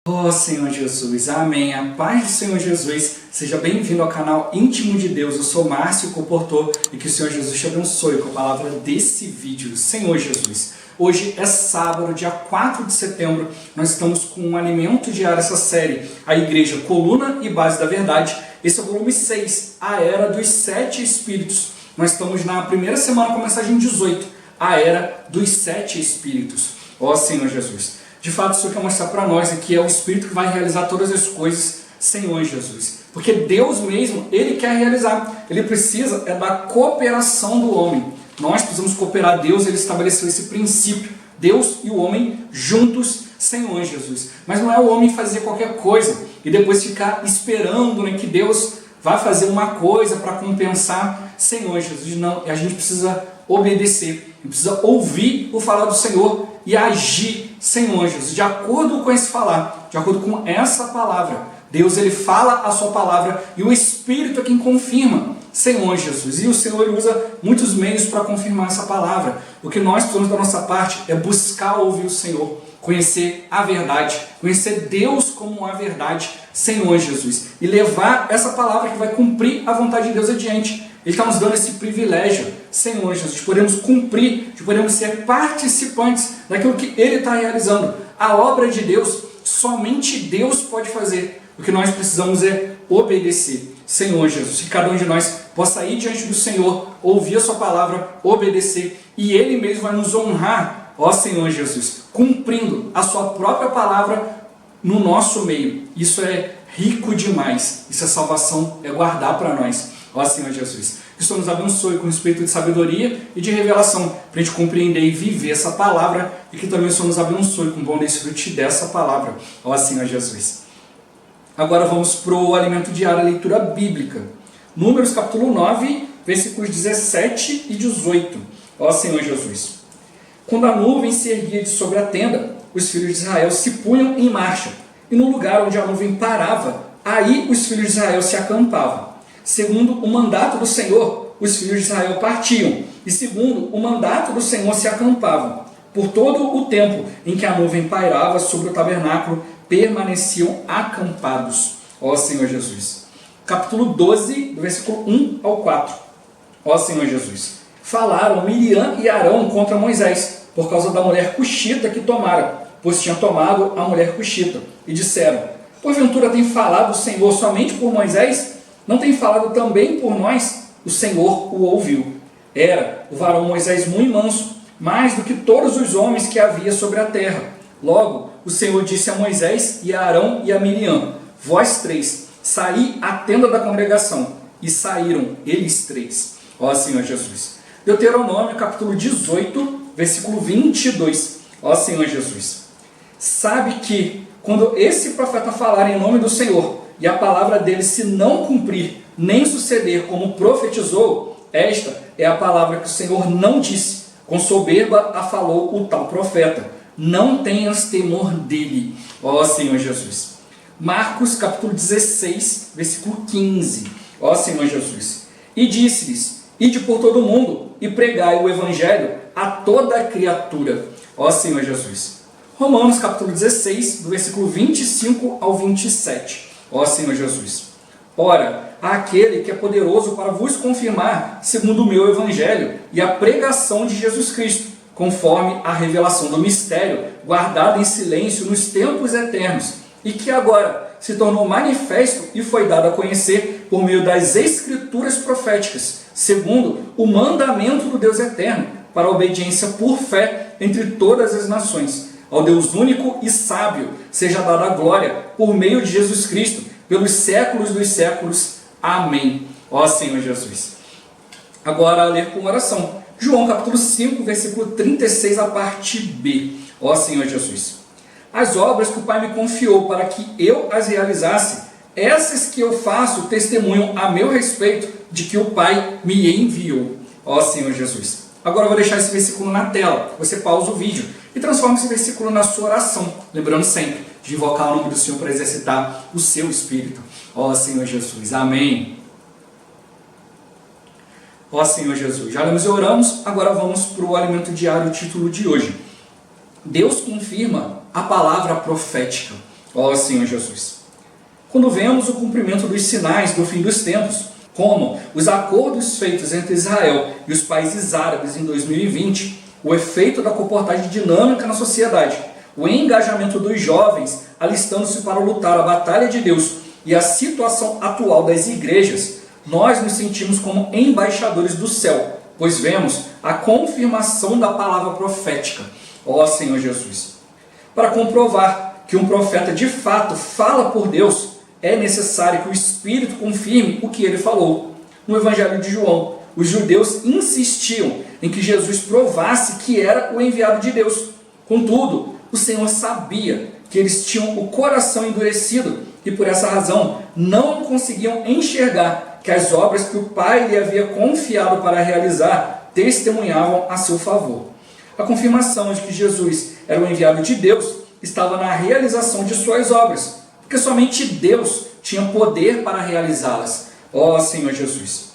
Ó Senhor Jesus, amém. A paz do Senhor Jesus, seja bem-vindo ao canal Íntimo de Deus. Eu sou Márcio Comportor e que o Senhor Jesus te abençoe com a palavra desse vídeo. Senhor Jesus, hoje é sábado, dia 4 de setembro, nós estamos com um alimento diário, essa série, a Igreja, Coluna e Base da Verdade. Esse é o volume 6, a Era dos 7 Espíritos. Nós estamos na primeira semana com a mensagem 18, a Era dos 7 Espíritos. Ó Senhor Jesus, de fato, o Senhor quer mostrar para nós que é o Espírito que vai realizar todas as coisas, Senhor Jesus. Porque Deus mesmo, Ele quer realizar. Ele precisa da cooperação do homem. Nós precisamos cooperar a Deus, Ele estabeleceu esse princípio. Deus e o homem juntos, Senhor Jesus. Mas não é o homem fazer qualquer coisa e depois ficar esperando que Deus vai fazer uma coisa para compensar, Senhor Jesus. Não, a gente precisa obedecer, precisa ouvir o falar do Senhor e agir, Senhor Jesus, de acordo com esse falar, de acordo com essa palavra. Deus, Ele fala a sua palavra e o Espírito é quem confirma, Senhor Jesus. E o Senhor usa muitos meios para confirmar essa palavra. O que nós precisamos da nossa parte é buscar ouvir o Senhor, conhecer a verdade, conhecer Deus como a verdade, Senhor Jesus, e levar essa palavra que vai cumprir a vontade de Deus adiante. Ele está nos dando esse privilégio, Senhor Jesus, de podermos cumprir, de podermos ser participantes daquilo que Ele está realizando. A obra de Deus, somente Deus pode fazer. O que nós precisamos é obedecer, Senhor Jesus. Que cada um de nós possa ir diante do Senhor, ouvir a sua palavra, obedecer, e Ele mesmo vai nos honrar, ó Senhor Jesus, cumprindo a sua própria palavra no nosso meio. Isso é rico demais. Isso é salvação, é guardar para nós. Ó Senhor Jesus, que o Senhor nos abençoe com o espírito de sabedoria e de revelação, para a gente compreender e viver essa palavra, e que também o Senhor nos abençoe com o bom desfrute dessa palavra. Ó Senhor Jesus. Agora vamos para o alimento diário, a leitura bíblica. Números capítulo 9, versículos 17 e 18. Ó Senhor Jesus. Quando a nuvem se erguia de sobre a tenda, os filhos de Israel se punham em marcha, e no lugar onde a nuvem parava, aí os filhos de Israel se acampavam. Segundo o mandato do Senhor, os filhos de Israel partiam, e segundo o mandato do Senhor se acampavam. Por todo o tempo em que a nuvem pairava sobre o tabernáculo, permaneciam acampados. Ó Senhor Jesus. Capítulo 12, do versículo 1 ao 4. Ó Senhor Jesus. Falaram Miriam e Arão contra Moisés, por causa da mulher cuxita que tomara, pois tinha tomado a mulher cuxita. E disseram: porventura tem falado o Senhor somente por Moisés? Não tem falado também por nós? O Senhor o ouviu. Era o varão Moisés muito manso, mais do que todos os homens que havia sobre a terra. Logo, o Senhor disse a Moisés e a Arão e a Miriam: vós três, saí à tenda da congregação. E saíram eles três. Ó Senhor Jesus. Deuteronômio capítulo 18, versículo 22. Ó Senhor Jesus. Sabe que, quando esse profeta falar em nome do Senhor, e a palavra dele se não cumprir, nem suceder como profetizou, esta é a palavra que o Senhor não disse. Com soberba a falou o tal profeta. Não tenhas temor dele, ó Senhor Jesus. Marcos capítulo 16, versículo 15. Ó Senhor Jesus. E disse-lhes: ide por todo o mundo e pregai o evangelho a toda criatura. Ó Senhor Jesus. Romanos capítulo 16, do versículo 25 ao 27. Ó Senhor Jesus. Ora, aquele que é poderoso para vos confirmar, segundo o meu evangelho, e a pregação de Jesus Cristo, conforme a revelação do mistério, guardado em silêncio nos tempos eternos, e que agora se tornou manifesto e foi dado a conhecer por meio das escrituras proféticas, segundo o mandamento do Deus eterno, para a obediência por fé entre todas as nações. Ao Deus único e sábio seja dada a glória por meio de Jesus Cristo, pelos séculos dos séculos. Amém. Ó Senhor Jesus. Agora, a ler com oração. João capítulo 5, versículo 36, a parte B. Ó Senhor Jesus. As obras que o Pai me confiou para que eu as realizasse, essas que eu faço testemunham a meu respeito de que o Pai me enviou. Ó Senhor Jesus. Agora eu vou deixar esse versículo na tela. Você pausa o vídeo e transforma esse versículo na sua oração. Lembrando sempre de invocar o nome do Senhor para exercitar o seu espírito. Ó Senhor Jesus. Amém. Ó Senhor Jesus. Já lemos e oramos. Agora vamos para o alimento diário, o título de hoje. Deus confirma a palavra profética. Ó Senhor Jesus. Quando vemos o cumprimento dos sinais do fim dos tempos, como os acordos feitos entre Israel e os países árabes em 2020, o efeito da comportagem dinâmica na sociedade, o engajamento dos jovens alistando-se para lutar a batalha de Deus e a situação atual das igrejas, nós nos sentimos como embaixadores do céu, pois vemos a confirmação da palavra profética, ó Senhor Jesus. Para comprovar que um profeta de fato fala por Deus, é necessário que o Espírito confirme o que ele falou. No Evangelho de João, os judeus insistiam em que Jesus provasse que era o enviado de Deus. Contudo, o Senhor sabia que eles tinham o coração endurecido e por essa razão não conseguiam enxergar que as obras que o Pai lhe havia confiado para realizar testemunhavam a seu favor. A confirmação de que Jesus era o enviado de Deus estava na realização de suas obras, porque somente Deus tinha poder para realizá-las. Ó Senhor Jesus.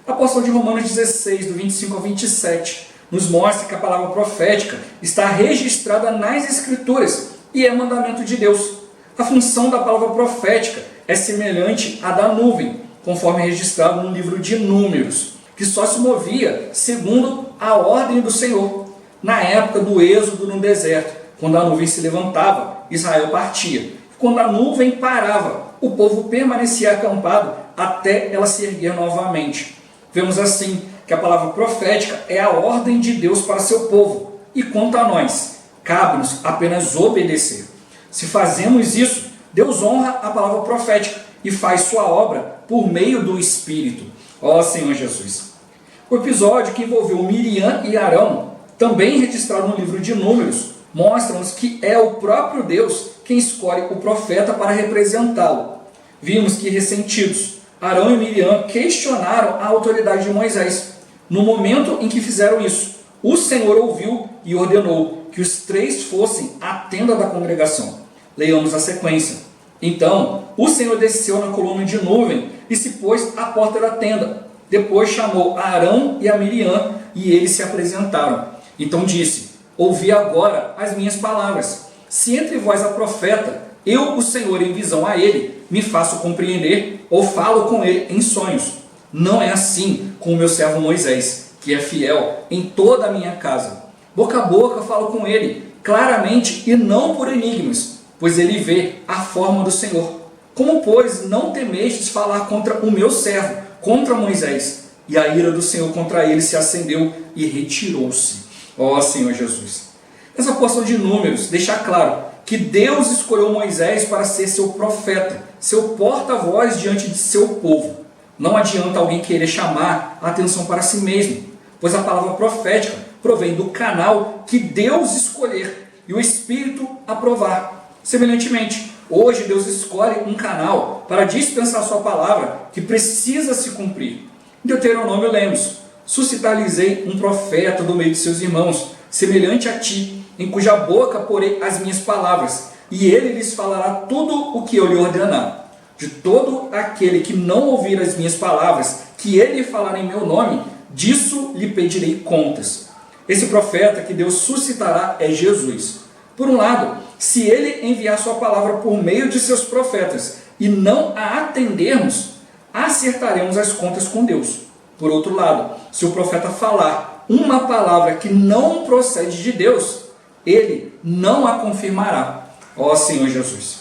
A apóstolo de Romanos 16, do 25 ao 27, nos mostra que a palavra profética está registrada nas Escrituras e é mandamento de Deus. A função da palavra profética é semelhante à da nuvem, conforme registrado no livro de Números, que só se movia segundo a ordem do Senhor. Na época do êxodo no deserto, quando a nuvem se levantava, Israel partia. Quando a nuvem parava, o povo permanecia acampado até ela se erguer novamente. Vemos assim que a palavra profética é a ordem de Deus para seu povo. E quanto a nós, cabe-nos apenas obedecer. Se fazemos isso, Deus honra a palavra profética e faz sua obra por meio do Espírito. Ó Senhor Jesus. O episódio que envolveu Miriam e Arão, também registrado no livro de Números, mostra-nos que é o próprio Deus quem escolhe o profeta para representá-lo. Vimos que, ressentidos, Arão e Miriam questionaram a autoridade de Moisés. No momento em que fizeram isso, o Senhor ouviu e ordenou que os três fossem à tenda da congregação. Leiamos a sequência. Então, o Senhor desceu na coluna de nuvem e se pôs à porta da tenda. Depois chamou a Arão e a Miriam e eles se apresentaram. Então disse: ouvi agora as minhas palavras. Se entre vós há profeta, eu, o Senhor, em visão a ele, me faço compreender ou falo com ele em sonhos. Não é assim com o meu servo Moisés, que é fiel em toda a minha casa. Boca a boca falo com ele, claramente e não por enigmas, pois ele vê a forma do Senhor. Como, pois, não temestes falar contra o meu servo, contra Moisés? E a ira do Senhor contra ele se acendeu e retirou-se. Ó Senhor Jesus. Essa porção de Números deixa claro que Deus escolheu Moisés para ser seu profeta, seu porta-voz diante de seu povo. Não adianta alguém querer chamar a atenção para si mesmo, pois a palavra profética provém do canal que Deus escolher e o Espírito aprovar. Semelhantemente, hoje Deus escolhe um canal para dispensar sua palavra que precisa se cumprir. Em Deuteronômio lemos: suscitar-lhes-ei um profeta do meio de seus irmãos, semelhante a ti, em cuja boca porei as minhas palavras, e ele lhes falará tudo o que eu lhe ordenar. De todo aquele que não ouvir as minhas palavras, que ele falar em meu nome, disso lhe pedirei contas. Esse profeta que Deus suscitará é Jesus. Por um lado, se ele enviar sua palavra por meio de seus profetas e não a atendermos, acertaremos as contas com Deus. Por outro lado, se o profeta falar uma palavra que não procede de Deus, ele não a confirmará. Ó Senhor Jesus.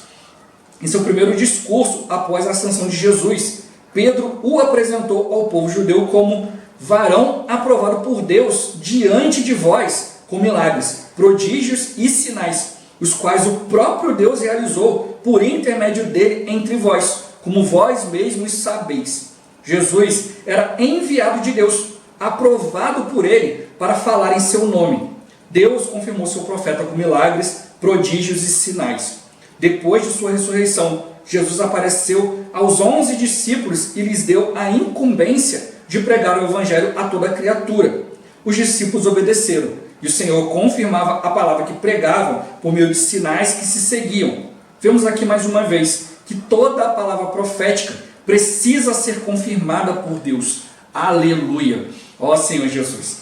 Em seu primeiro discurso, após a ascensão de Jesus, Pedro o apresentou ao povo judeu como varão aprovado por Deus diante de vós, com milagres, prodígios e sinais, os quais o próprio Deus realizou por intermédio dele entre vós, como vós mesmos sabeis. Jesus era enviado de Deus, aprovado por ele para falar em seu nome. Deus confirmou seu profeta com milagres, prodígios e sinais. Depois de sua ressurreição, Jesus apareceu aos 11 discípulos e lhes deu a incumbência de pregar o evangelho a toda criatura. Os discípulos obedeceram, e o Senhor confirmava a palavra que pregavam por meio de sinais que se seguiam. Vemos aqui mais uma vez que toda a palavra profética precisa ser confirmada por Deus. Aleluia! Ó Senhor Jesus!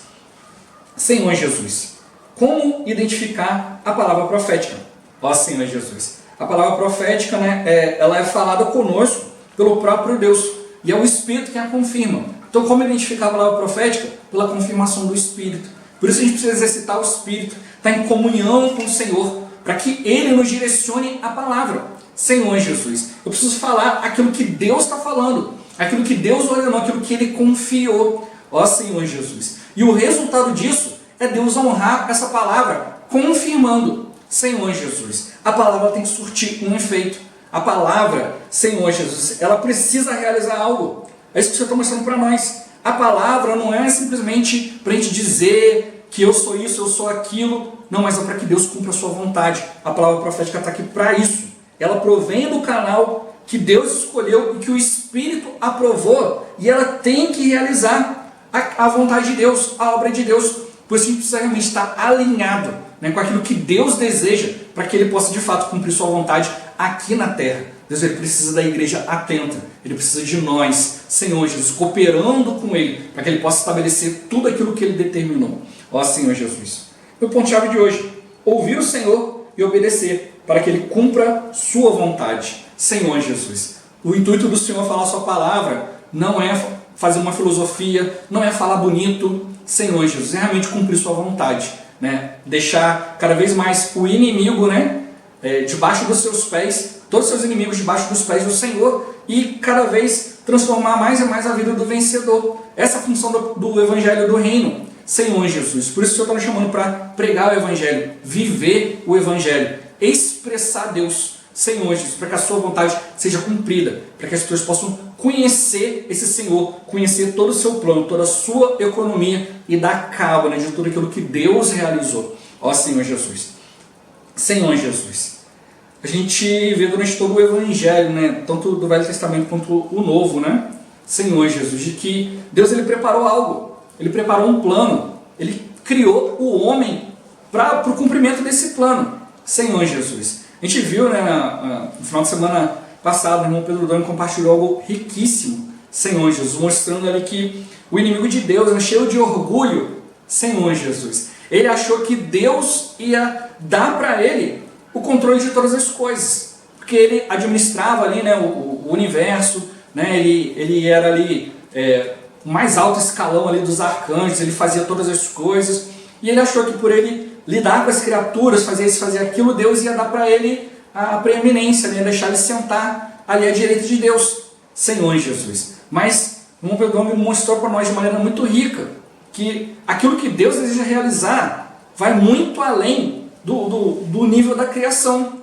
Senhor Jesus, como identificar a palavra profética? Ó Senhor Jesus, A palavra profética, né, ela é falada conosco pelo próprio Deus, e é o Espírito que a confirma. Então, como identificar a palavra profética? Pela confirmação do Espírito. Por isso a gente precisa exercitar o Espírito, estar em comunhão com o Senhor, para que Ele nos direcione a palavra. Senhor Jesus, eu preciso falar aquilo que Deus está falando, aquilo que Deus ordenou, aquilo que Ele confiou. Ó Senhor Jesus. E o resultado disso é Deus honrar essa palavra, confirmando. Senhor Jesus, a palavra tem que surtir um efeito. A palavra, Senhor Jesus, ela precisa realizar algo. É isso que você está mostrando para nós. A palavra não é simplesmente para a gente dizer que eu sou isso, eu sou aquilo. Não, mas é para que Deus cumpra a sua vontade. A palavra profética está aqui para isso. Ela provém do canal que Deus escolheu e que o Espírito aprovou. E ela tem que realizar a vontade de Deus, a obra de Deus. Por isso a gente precisa realmente estar alinhado, né, com aquilo que Deus deseja, para que Ele possa de fato cumprir sua vontade aqui na terra. Deus, Ele precisa da igreja atenta, Ele precisa de nós, Senhor Jesus, cooperando com Ele, para que Ele possa estabelecer tudo aquilo que Ele determinou. Ó Senhor Jesus. Meu ponto-chave de hoje: ouvir o Senhor e obedecer, para que Ele cumpra sua vontade. Senhor Jesus. O intuito do Senhor falar a sua palavra não é fazer uma filosofia, não é falar bonito. Senhor Jesus, é realmente cumprir sua vontade, né? Deixar cada vez mais o inimigo, né, debaixo dos seus pés, todos os seus inimigos debaixo dos pés do Senhor, e cada vez transformar mais e mais a vida do vencedor. Essa é a função do Evangelho do Reino, Senhor Jesus. Por isso o Senhor está nos chamando para pregar o Evangelho, viver o Evangelho, expressar Deus, Senhor Jesus, para que a sua vontade seja cumprida, para que as pessoas possam conhecer esse Senhor, conhecer todo o seu plano, toda a sua economia e dar cabo, né, de tudo aquilo que Deus realizou. Ó Senhor Jesus. Senhor Jesus. A gente vê durante todo o Evangelho, né, tanto do Velho Testamento quanto o Novo, né, Senhor Jesus, de que Deus, Ele preparou algo, Ele preparou um plano, Ele criou o homem para o cumprimento desse plano. Senhor Jesus. A gente viu, né, no final de semana passado, o irmão Pedro Doni compartilhou algo riquíssimo, Senhor Jesus, mostrando ali que o inimigo de Deus, né, cheio de orgulho, Senhor Jesus, ele achou que Deus ia dar para ele o controle de todas as coisas, porque ele administrava ali, né, o universo, né, ele era ali o mais alto escalão ali dos arcanjos, ele fazia todas as coisas, e ele achou que por ele lidar com as criaturas, fazer isso, fazer aquilo, Deus ia dar para ele a preeminência, né? Deixar ele sentar ali à direita de Deus, Senhor Jesus. Mas o irmão Pedro Doni mostrou para nós de maneira muito rica que aquilo que Deus deseja realizar vai muito além do nível da criação.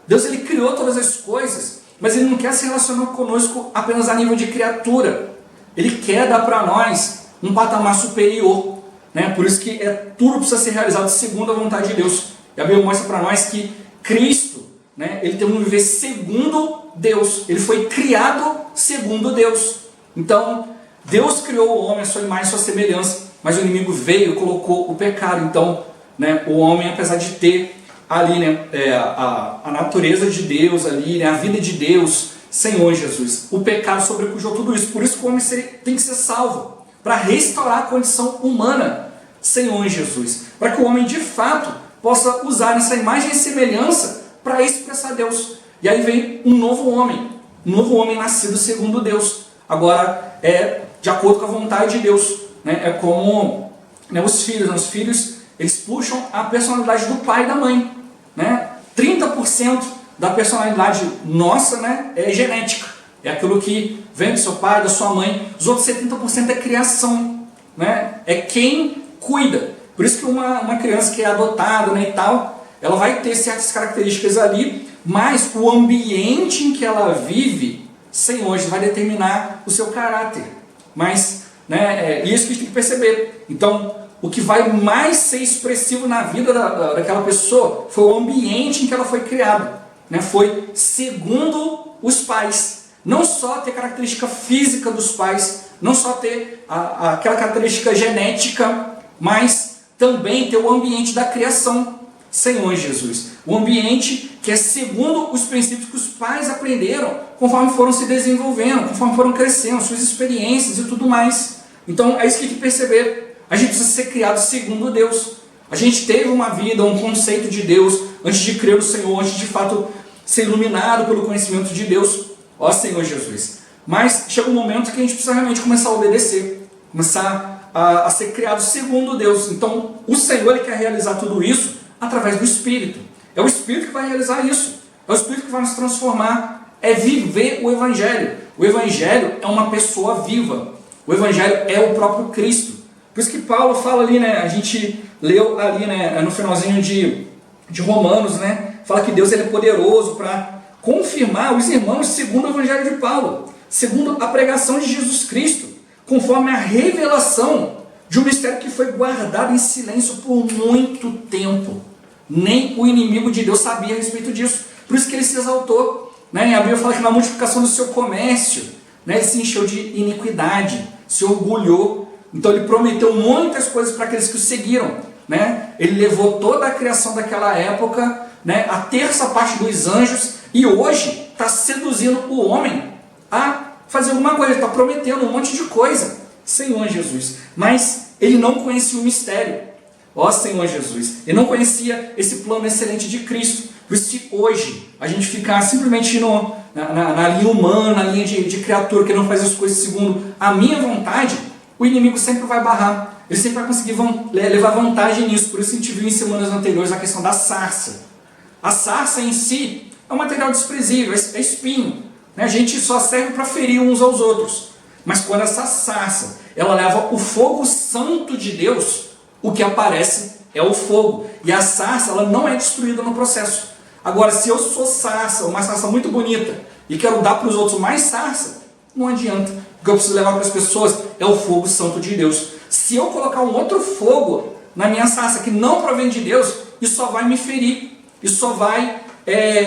Deus, Ele criou todas as coisas, mas Ele não quer se relacionar conosco apenas a nível de criatura. Ele quer dar para nós um patamar superior, né? Por isso que tudo precisa ser realizado segundo a vontade de Deus. E a Bíblia mostra para nós que Cristo, né, Ele tem um viver segundo Deus. Ele foi criado segundo Deus. Então, Deus criou o homem à sua imagem e sua semelhança, mas o inimigo veio e colocou o pecado. Então, né, o homem, apesar de ter ali, né, a natureza de Deus, ali, né, a vida de Deus, Senhor Jesus, o pecado sobrepujou tudo isso. Por isso que o homem tem que ser salvo, para restaurar a condição humana, Senhor Jesus, para que o homem de fato possa usar essa imagem e semelhança para expressar Deus. E aí vem um novo homem nascido segundo Deus. Agora de acordo com a vontade de Deus, né? É como, né, os filhos eles puxam a personalidade do pai e da mãe, né? 30% da personalidade nossa, né, é genética. É aquilo que vem do seu pai, da sua mãe. Os outros 70% é criação, né? É quem cuida. Por isso que uma criança que é adotada, né, e tal, ela vai ter certas características ali, mas o ambiente em que ela vive, Senhor, vai determinar o seu caráter. Mas, né, isso que a gente tem que perceber. Então, o que vai mais ser expressivo na vida daquela pessoa foi o ambiente em que ela foi criada, né? Foi segundo os pais. Não só ter característica física dos pais, não só ter aquela característica genética, mas também ter o ambiente da criação, Senhor Jesus. O ambiente que é segundo os princípios que os pais aprenderam conforme foram se desenvolvendo, conforme foram crescendo, suas experiências e tudo mais. Então é isso que a gente tem que perceber. A gente precisa ser criado segundo Deus. A gente teve uma vida, um conceito de Deus antes de crer no Senhor, antes de fato ser iluminado pelo conhecimento de Deus, ó Senhor Jesus. Mas chega um momento que a gente precisa realmente começar a obedecer, começar a ser criado segundo Deus. Então, o Senhor ele quer realizar tudo isso através do Espírito. É o Espírito que vai realizar isso. É o Espírito que vai nos transformar. É viver o Evangelho. O Evangelho é uma pessoa viva. O Evangelho é o próprio Cristo. Por isso que Paulo fala ali, né? A gente leu ali, né, no finalzinho de Romanos, né? Fala que Deus ele é poderoso para confirmar os irmãos segundo o Evangelho de Paulo, segundo a pregação de Jesus Cristo, conforme a revelação de um mistério que foi guardado em silêncio por muito tempo. Nem o inimigo de Deus sabia a respeito disso. Por isso que ele se exaltou. Né? A Bíblia fala que na multiplicação do seu comércio, né, ele se encheu de iniquidade, se orgulhou. Então ele prometeu muitas coisas para aqueles que o seguiram. Né? Ele levou toda a criação daquela época, né, a terça parte dos anjos, e hoje está seduzindo o homem a fazer alguma coisa. Ele está prometendo um monte de coisa. Senhor Jesus. Mas ele não conhecia o mistério. Ó Senhor Jesus. Ele não conhecia esse plano excelente de Cristo. Por isso que hoje a gente ficar simplesmente na linha humana, na linha de criatura, que não faz as coisas segundo a minha vontade, o inimigo sempre vai barrar. Ele sempre vai conseguir levar vantagem nisso. Por isso a gente viu em semanas anteriores a questão da sarça. A sarça em si é um material desprezível, é espinho. A gente só serve para ferir uns aos outros. Mas quando essa sarça ela leva o fogo santo de Deus, o que aparece é o fogo. E a sarça ela não é destruída no processo. Agora, se eu sou sarça, uma sarça muito bonita, e quero dar para os outros mais sarça, não adianta. O que eu preciso levar para as pessoas é o fogo santo de Deus. Se eu colocar um outro fogo na minha sarça que não provém de Deus, isso só vai me ferir, isso só vai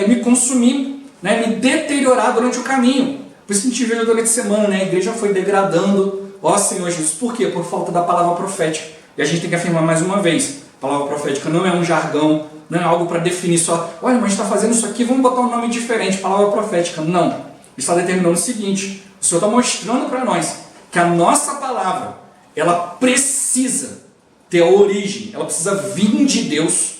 me consumir, né, me deteriorar durante o caminho. Por isso que a gente viu durante a semana, né, a igreja foi degradando. Ó Senhor Jesus, por quê? Por falta da palavra profética. E a gente tem que afirmar mais uma vez, a palavra profética não é um jargão, não é algo para definir só, olha, mas está fazendo isso aqui, vamos botar um nome diferente, palavra profética. Não. Está determinando o seguinte, o Senhor está mostrando para nós que a nossa palavra, ela precisa ter a origem, ela precisa vir de Deus,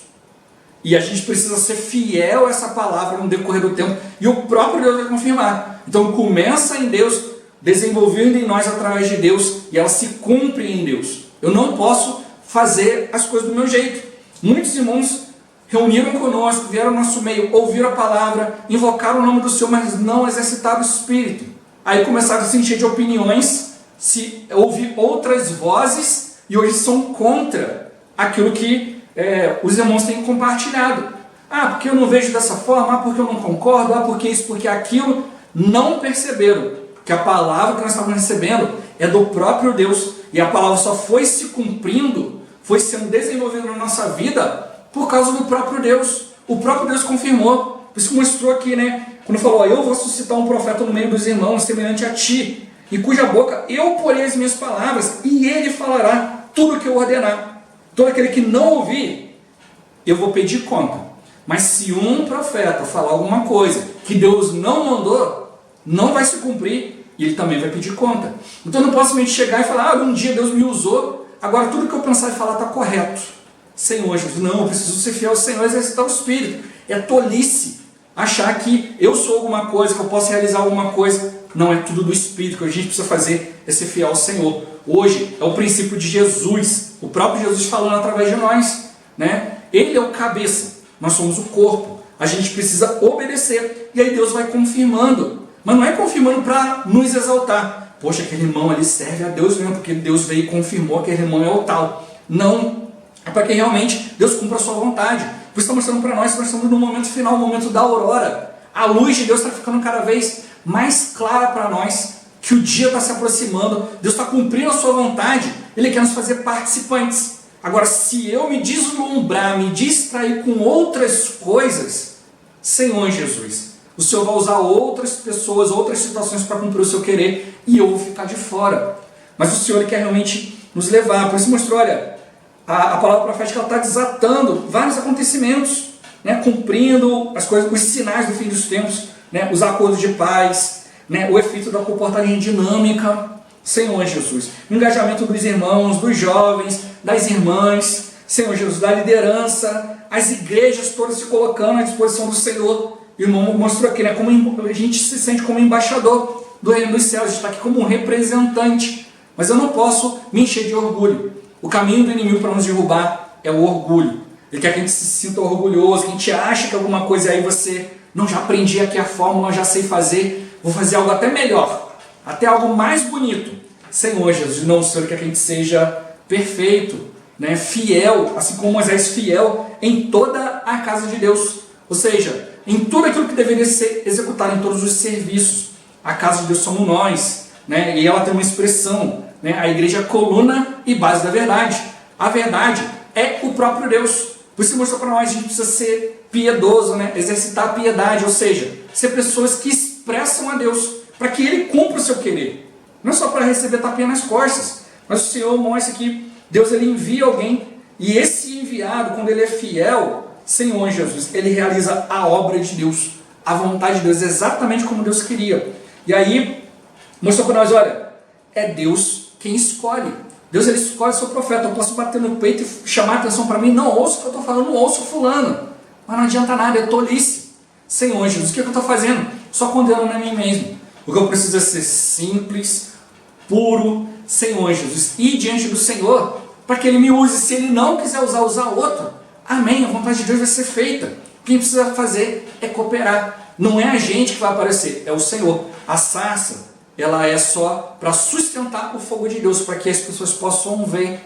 e a gente precisa ser fiel a essa palavra no decorrer do tempo, e o próprio Deus vai confirmar. Então começa em Deus, desenvolvendo em nós através de Deus, e ela se cumpre em Deus. Eu não posso fazer as coisas do meu jeito. Muitos irmãos reuniram conosco, vieram ao nosso meio, ouviram a palavra, invocaram o nome do Senhor, mas não exercitaram o Espírito. Aí começaram a se encher de opiniões, se ouvir outras vozes, e hoje são contra aquilo que os irmãos têm compartilhado. Ah, porque eu não vejo dessa forma, ah, porque eu não concordo, ah, porque isso, porque aquilo. Não perceberam que a palavra que nós estamos recebendo é do próprio Deus, e a palavra só foi se cumprindo, foi sendo desenvolvida na nossa vida por causa do próprio Deus. O próprio Deus confirmou. Por isso que mostrou aqui, né? Quando falou, eu vou suscitar um profeta no meio dos irmãos, semelhante a ti, e cuja boca eu porei as minhas palavras, e ele falará tudo o que eu ordenar. Todo aquele que não ouvir, eu vou pedir conta. Mas se um profeta falar alguma coisa que Deus não mandou, não vai se cumprir, e ele também vai pedir conta. Então eu não posso simplesmente chegar e falar, ah, um dia Deus me usou, agora tudo que eu pensar e falar está correto. Senhor Jesus, não, eu preciso ser fiel ao Senhor e exercitar o Espírito. É tolice achar que eu sou alguma coisa, que eu posso realizar alguma coisa. Não, é tudo do Espírito que a gente precisa fazer, é ser fiel ao Senhor. Hoje é o princípio de Jesus, o próprio Jesus falando através de nós, né? Ele é o cabeça, nós somos o corpo, a gente precisa obedecer, e aí Deus vai confirmando, mas não é confirmando para nos exaltar. Poxa, aquele irmão ali serve a Deus mesmo, porque Deus veio e confirmou que aquele irmão é o tal. Não, é para que realmente Deus cumpra a sua vontade. Por isso está mostrando para nós que nós estamos no momento final, no momento da aurora. A luz de Deus está ficando cada vez mais clara para nós, que o dia está se aproximando, Deus está cumprindo a sua vontade, Ele quer nos fazer participantes. Agora, se eu me deslumbrar, me distrair com outras coisas, Senhor Jesus, o Senhor vai usar outras pessoas, outras situações para cumprir o seu querer, e eu vou ficar de fora. Mas o Senhor quer realmente nos levar. Por isso mostrou, olha, a palavra profética está desatando vários acontecimentos, né, cumprindo as coisas, os sinais do fim dos tempos, né, os acordos de paz, né, o efeito da comportagem dinâmica. Senhor Jesus, o engajamento dos irmãos, dos jovens, das irmãs, Senhor Jesus, da liderança, as igrejas todas se colocando à disposição do Senhor, o irmão mostrou aqui, né, como a gente se sente como embaixador do reino dos céus, a gente está aqui como um representante. Mas eu não posso me encher de orgulho. O caminho do inimigo para nos derrubar é o orgulho. Ele quer que a gente se sinta orgulhoso, que a gente ache que alguma coisa aí você, não, já aprendi aqui a fórmula, já sei fazer, vou fazer algo até melhor, até algo mais bonito. Senhor Jesus, não, Senhor, quer que a gente seja perfeito, né, fiel, assim como Moisés fiel em toda a casa de Deus. Ou seja, em tudo aquilo que deveria ser executado, em todos os serviços. A casa de Deus somos nós, né? E ela tem uma expressão, né? A igreja é a coluna e base da verdade. A verdade é o próprio Deus. Por isso mostrou para nós, a gente precisa ser piedoso, né? Exercitar a piedade, ou seja, ser pessoas que expressam a Deus, para que Ele cumpra o seu querer. Não é só para receber tapinha nas costas, mas o Senhor mostra que Deus ele envia alguém, e esse enviado, quando ele é fiel, Senhor Jesus, ele realiza a obra de Deus, a vontade de Deus, exatamente como Deus queria. E aí, mostrou para nós, olha, é Deus quem escolhe. Deus ele escolhe o seu profeta. Eu posso bater no peito e chamar a atenção para mim, não ouço o que eu estou falando, não ouço fulano. Mas não adianta nada, é tolice. Senhor Jesus, o que eu estou fazendo? Só condenando a mim mesmo. O que eu preciso é ser simples, puro, Senhor Jesus, ir diante do Senhor, para que Ele me use. Se Ele não quiser usar outro, amém, a vontade de Deus vai ser feita. Quem precisa fazer é cooperar. Não é a gente que vai aparecer, é o Senhor. A sarça, ela é só para sustentar o fogo de Deus, para que as pessoas possam ver,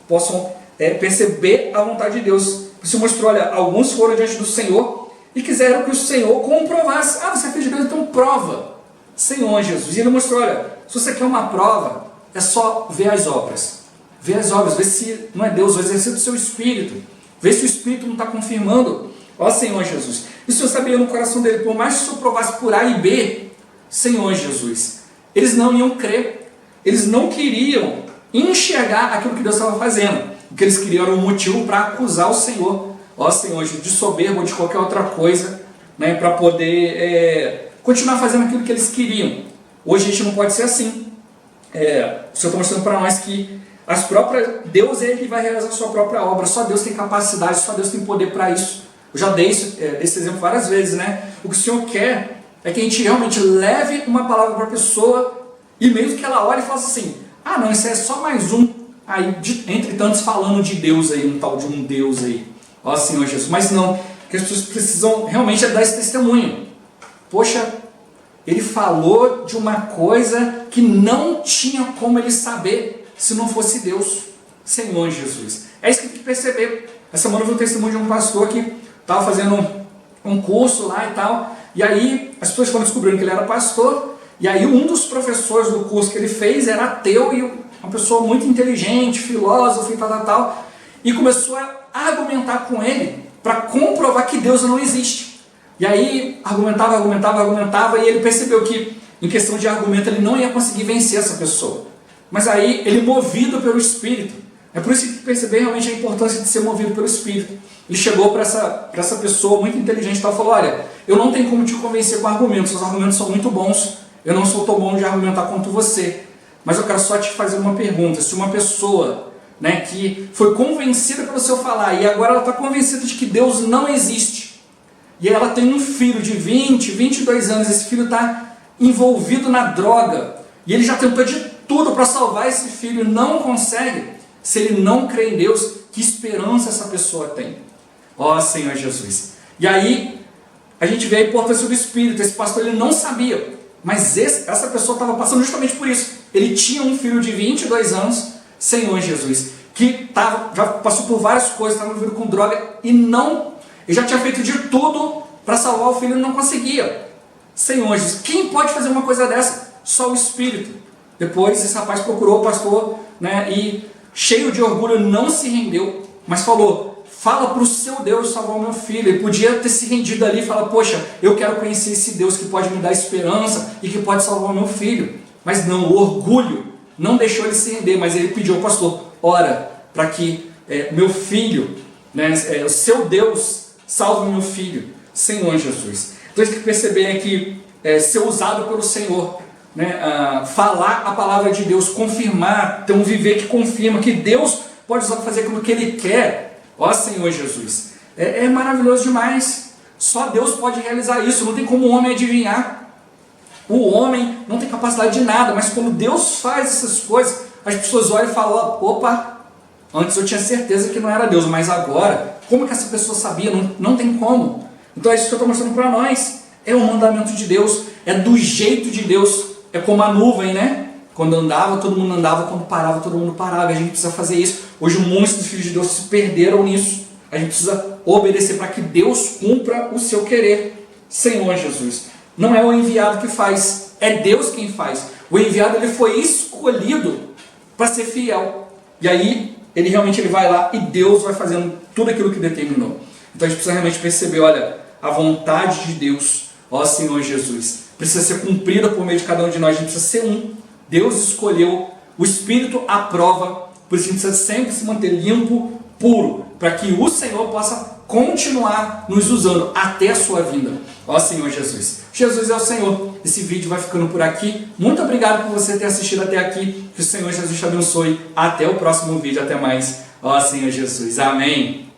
possam perceber a vontade de Deus. Você mostrou, olha, alguns foram diante do Senhor e quiseram que o Senhor comprovasse. Ah, você é filho de Deus, então prova. Senhor Jesus. E Ele mostrou, olha, se você quer uma prova, é só ver as obras. Ver as obras, ver se não é Deus, o exercício do seu Espírito. Ver se o Espírito não está confirmando. Ó Senhor Jesus. E o Senhor sabia no coração dele, por mais que o Senhor provasse por A e B, Senhor Jesus, eles não iam crer. Eles não queriam enxergar aquilo que Deus estava fazendo. O que eles queriam era um motivo para acusar o Senhor. Ó Senhor Jesus, de soberbo ou de qualquer outra coisa, né, para poder continuar fazendo aquilo que eles queriam. Hoje a gente não pode ser assim. O Senhor está mostrando para nós que Deus é Ele que vai realizar a sua própria obra. Só Deus tem capacidade, só Deus tem poder para isso. Eu já dei esse exemplo várias vezes, né? O que o Senhor quer é que a gente realmente leve uma palavra para a pessoa e mesmo que ela olhe e faça assim, ah não, isso é só mais um aí, entre tantos falando de Deus aí, um tal de um Deus aí. Ó Senhor Jesus, mas não, que as pessoas precisam realmente dar esse testemunho. Poxa, ele falou de uma coisa que não tinha como ele saber se não fosse Deus. Senhor Jesus. É isso que tem que perceber. Essa semana eu vi um testemunho de um pastor que estava fazendo um curso lá e tal, e aí as pessoas foram descobrindo que ele era pastor, e aí um dos professores do curso que ele fez era ateu, e uma pessoa muito inteligente, filósofo e tal, e começou a argumentar com ele para comprovar que Deus não existe. E aí argumentava, e ele percebeu que em questão de argumento ele não ia conseguir vencer essa pessoa. Mas aí ele, movido pelo Espírito, é por isso que perceber realmente a importância de ser movido pelo Espírito. Ele chegou para essa pessoa muito inteligente e falou, olha, eu não tenho como te convencer com argumentos, seus argumentos são muito bons, eu não sou tão bom de argumentar quanto você, mas eu quero só te fazer uma pergunta. Se uma pessoa, né, que foi convencida pelo seu falar e agora ela está convencida de que Deus não existe, e ela tem um filho de 20, 22 anos, esse filho está envolvido na droga, e ele já tentou de tudo para salvar esse filho e não consegue, se ele não crê em Deus, que esperança essa pessoa tem? Ó Senhor Jesus. E aí a gente vê a importância do Espírito. Esse pastor ele não sabia, mas essa pessoa estava passando justamente por isso. Ele tinha um filho de 22 anos, Senhor Jesus, que já passou por várias coisas, estava envolvido com droga e ele já tinha feito de tudo para salvar o filho e não conseguia. Senhor Jesus, quem pode fazer uma coisa dessa? Só o Espírito. Depois esse rapaz procurou o pastor, né, e cheio de orgulho não se rendeu, mas falou, fala para o seu Deus salvar o meu filho. Ele podia ter se rendido ali e falar, poxa, eu quero conhecer esse Deus que pode me dar esperança e que pode salvar o meu filho. Mas não, o orgulho não deixou ele se render, mas ele pediu ao pastor, ora para que meu filho, né, o seu Deus salve o meu filho, Senhor Jesus. Então a gente tem que perceber que ser usado pelo Senhor, né, falar a palavra de Deus, confirmar, ter um viver que confirma que Deus pode fazer aquilo que Ele quer. Ó Senhor Jesus, é maravilhoso demais. Só Deus pode realizar isso, não tem como o homem adivinhar. O homem não tem capacidade de nada, mas quando Deus faz essas coisas, as pessoas olham e falam, opa, antes eu tinha certeza que não era Deus, mas agora, como que essa pessoa sabia? Não tem como. Então é isso que eu estou mostrando para nós. É o mandamento de Deus, é do jeito de Deus, é como a nuvem, né? Quando andava, todo mundo andava, quando parava, todo mundo parava. A gente precisa fazer isso. Hoje muitos dos filhos de Deus se perderam nisso. A gente precisa obedecer para que Deus cumpra o seu querer. Senhor Jesus, não é o enviado que faz, é Deus quem faz. O enviado ele foi escolhido para ser fiel. E aí, ele vai lá e Deus vai fazendo tudo aquilo que determinou. Então a gente precisa realmente perceber, olha, a vontade de Deus, ó Senhor Jesus, precisa ser cumprida por meio de cada um de nós. A gente precisa ser um. Deus escolheu, o Espírito aprova, por isso a gente precisa sempre se manter limpo, puro, para que o Senhor possa continuar nos usando até a sua vinda. Ó Senhor Jesus. Jesus é o Senhor. Esse vídeo vai ficando por aqui. Muito obrigado por você ter assistido até aqui. Que o Senhor Jesus te abençoe. Até o próximo vídeo. Até mais. Ó Senhor Jesus. Amém.